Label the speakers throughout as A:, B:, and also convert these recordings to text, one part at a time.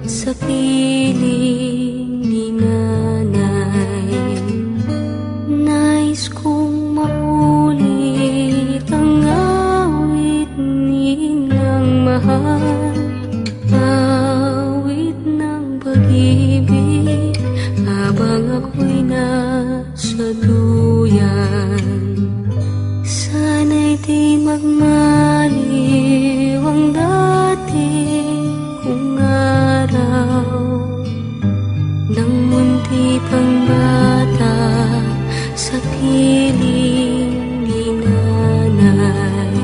A: sa piling ni nanay. Nais kong maulit ang awit nilang mahal, awit ng pag-ibig habang ako'y nasa duyan. Sana'y di magmaliw ang dati kong araw, nang munti pang bata sa piling ni nanay.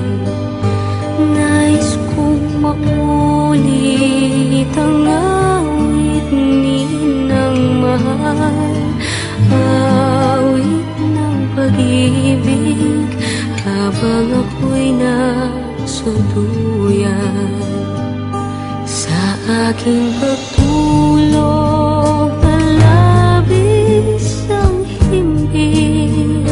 A: Nais kong maulit ang awit ninang mahal, awit ng pag-ibig habang ako'y nasa duyan. Sa aking pagtulog na labis ang himbing,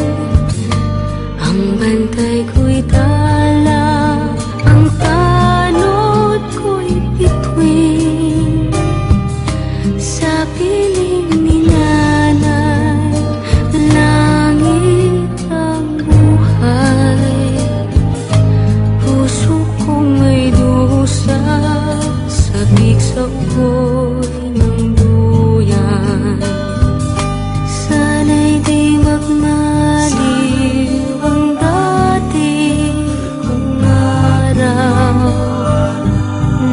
A: ang bantay ko'y tala, ang tanod ko'y bituin. Sa piling ni nanay, langit ang buhay. Puso kong may dusa, sabik sa ugoy ng duyan. Sana'y di magmaliw ang dati kong araw,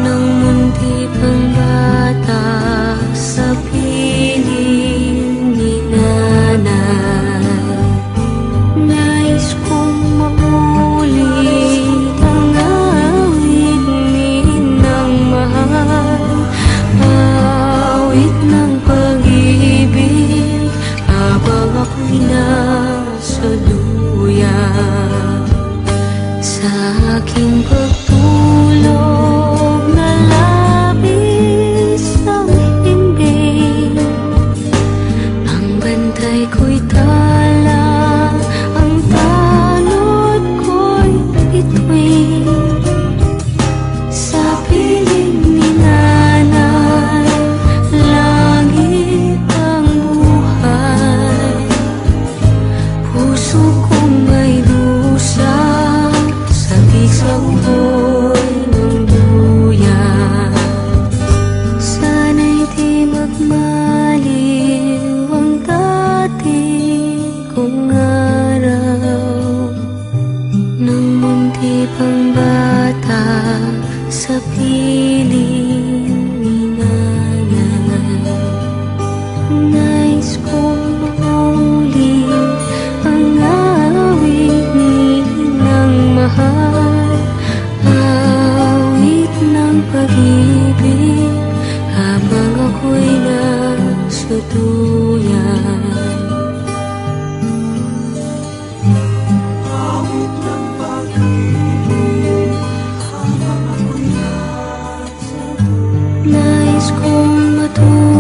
A: nang munti pang bata sa piling ni nanay. Nais kong maulit ang awit ninang mahal, awit ng pag-ibig habang ako'y nasa duyan. Sa aking pagtulog na labis ang himbing, ang bantay ko'y tala, ang tanod ko'y bituin. Sa piling ni nanay, langit ang buhay. Puso kong may dusa, sabik sa ugoy ng duyan. Sana'y di magmaliw ang dati kong araw, nang munti pang bata sa piling ni nanay. Nais kong maulit ang awit ninang mahal, awit ng pag-ibig habang ako'y nasa duyan. Awit ng pag-ibig habang ako'y nasa duyan. Nais kong matuloy